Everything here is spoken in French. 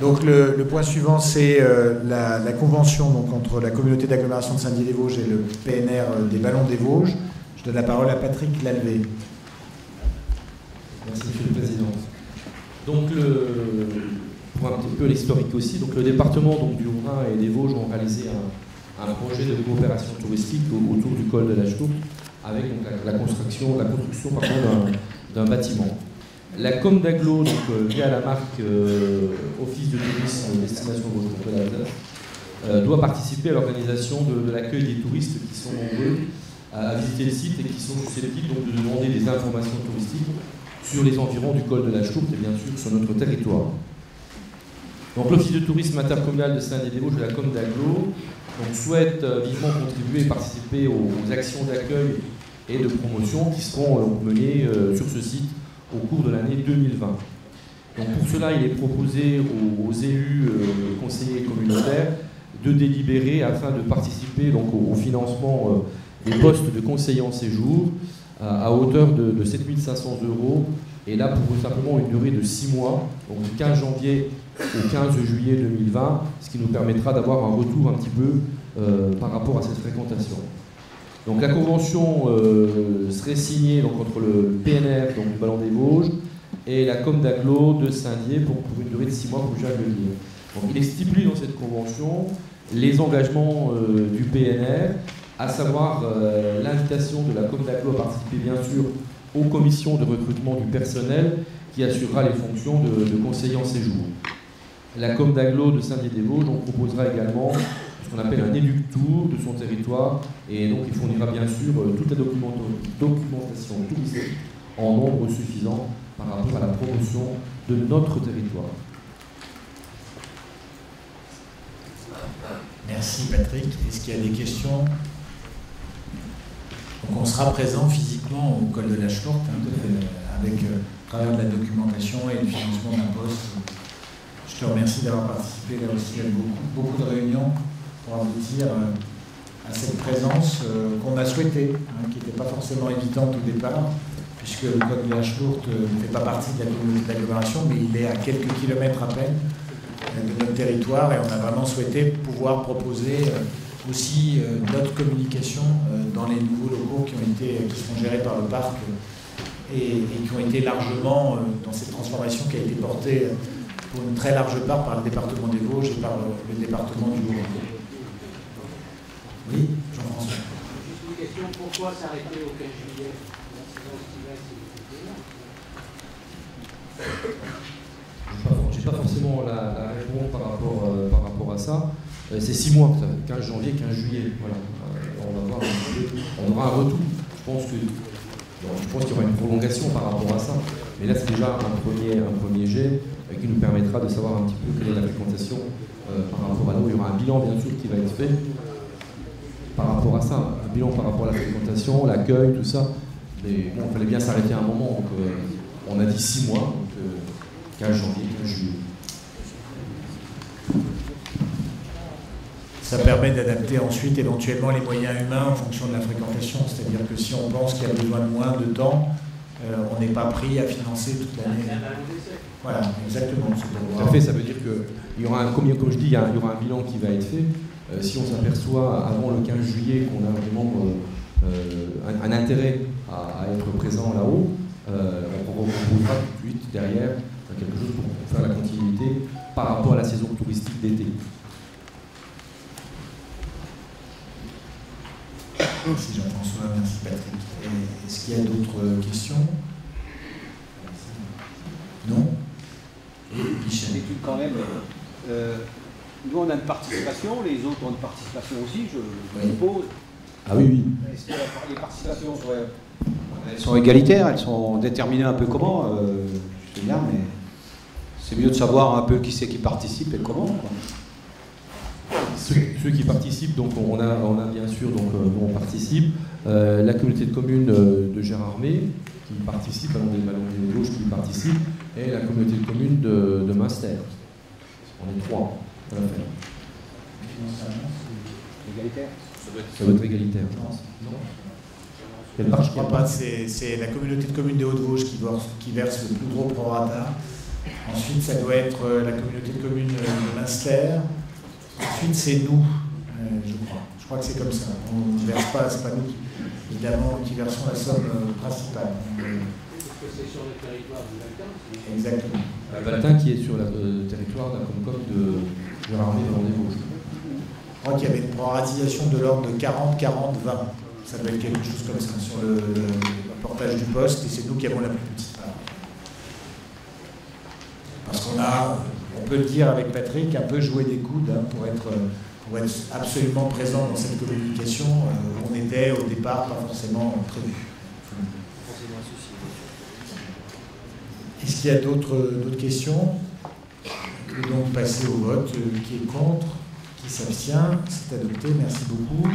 Donc le point suivant, c'est la convention donc, entre la communauté d'agglomération de Saint-Dié-des-Vosges et le PNR des Ballons des Vosges. Je donne la parole à Patrick Lalvé. Merci, Monsieur le Président. Donc, pour un petit peu l'historique aussi, donc le département donc, du Haut-Rhin et des Vosges ont réalisé un projet de coopération touristique autour du col de la Chlourte avec donc, la construction d'un bâtiment. La com d'agglo, via la marque Office de tourisme Destination Vosges de l'Alsace, doit participer à l'organisation de l'accueil des touristes qui sont nombreux à visiter le site et qui sont susceptibles donc, de demander des informations touristiques sur les environs du col de la Chlourte et bien sûr sur notre territoire. Donc l'Office de tourisme intercommunal de Saint-Dié-des-Vosges de la com d'agglo souhaite vivement contribuer et participer aux actions d'accueil et de promotion qui seront menées sur ce site au cours de l'année 2020. Donc pour cela, il est proposé aux élus conseillers communautaires de délibérer afin de participer donc, au financement des postes de conseillers en séjour à hauteur de 7 500 €, et là pour simplement une durée de 6 mois, donc du 15 janvier au 15 juillet 2020, ce qui nous permettra d'avoir un retour un petit peu par rapport à cette fréquentation. Donc la convention serait signée donc, entre le PNR, donc du Ballon des Vosges, et la com d'agglo de Saint-Dié pour une durée de 6 mois, comme je viens de le dire. Donc il est stipulé dans cette convention les engagements du PNR, à savoir l'invitation de la com d'agglo à participer bien sûr aux commissions de recrutement du personnel qui assurera les fonctions de conseiller en séjour. La com d'agglo de Saint-Dié-des-Vosges proposera également ce qu'on appelle un éduc-tour de son territoire, et donc il fournira bien sûr toute la documentation touristique en nombre suffisant par rapport à la promotion de notre territoire. Merci Patrick. Est-ce qu'il y a des questions? Donc on sera présent physiquement au col de la Chlourte avec travers de la documentation et le financement d'un poste. Je te remercie d'avoir participé là aussi à beaucoup de réunions pour aboutir à cette présence qu'on a souhaitée, qui n'était pas forcément évidente au départ, puisque le col de la Chlourte ne fait pas partie de la communauté d'agglomération, mais il est à quelques kilomètres à peine de notre territoire, et on a vraiment souhaité pouvoir proposer aussi d'autres communications dans les nouveaux locaux qui sont gérés par le parc et qui ont été largement dans cette transformation qui a été portée pour une très large part par le département des Vosges et par le département du Haut-Rhin. Oui, Jean-François. Juste une question, pourquoi s'arrêter au 15 juillet? Je n'ai pas forcément la réponse par rapport à ça. C'est 6 mois, 15 janvier, 15 juillet. Voilà. On aura un retour. Je pense qu'il y aura une prolongation par rapport à ça. Mais là, c'est déjà un premier jet qui nous permettra de savoir un petit peu quelle est la fréquentation par rapport à nous. Il y aura un bilan, bien sûr, qui va être fait par rapport à ça. Un bilan par rapport à la fréquentation, l'accueil, tout ça. Mais bon, il fallait bien s'arrêter à un moment. Donc, on a dit 6 mois, donc 15 janvier, 15 juillet. Ça permet d'adapter ensuite éventuellement les moyens humains en fonction de la fréquentation. C'est-à-dire que si on pense qu'il y a besoin de moins de temps, on n'est pas pris à financer toute l'année. Voilà, exactement. Tout à fait, ça veut dire qu'il y aura comme je dis, il y aura un bilan qui va être fait. Si on s'aperçoit avant le 15 juillet qu'on a vraiment un intérêt à être présent là-haut, on reproposera tout de suite derrière quelque chose pour faire la continuité par rapport à la saison touristique d'été. Merci Jean-François, merci Patrick. Est-ce qu'il y a d'autres questions? Non? Et Michel? Quand même, nous on a une participation, les autres ont une participation aussi, je suppose. Ah oui, oui. Est-ce que les participations sont égalitaires, elles sont déterminées un peu comment, je sais bien, mais c'est mieux de savoir un peu qui c'est qui participe et comment, quoi. Ceux qui participent, donc on a bien sûr, donc on participe, la communauté de communes de Gérardmer qui participe, Ballon des Vosges qui participe, et la communauté de communes de Münster. On est 3 à la fin. Égalitaire? Ça doit être égalitaire. Non. Je ne crois pas, c'est la communauté de communes des Hauts-de-Vosges qui verse le plus gros prorata, Ensuite, ça doit être la communauté de communes de Münster. Ensuite, c'est nous, je crois. Je crois que c'est comme ça. On ne verse pas, c'est pas nous, évidemment, qui versons la somme principale. Est-ce que c'est sur le territoire du Valtin? Exactement. Valtin qui est sur le territoire d'un Comcom de l'armée de Vendée-Vosges. Je crois qu'il y avait une proratisation de l'ordre de 40, 40, 20. Ça doit être quelque chose comme ça sur le portage du poste, et c'est nous qui avons la plus petite part. Parce qu'on a, on peut le dire avec Patrick, un peu joué des coudes hein, pour être absolument présent dans cette communication. On était au départ pas forcément prévu. Est-ce qu'il y a d'autres questions? On peut donc passer au vote. Qui est contre? Qui s'abstient? C'est adopté. Merci beaucoup.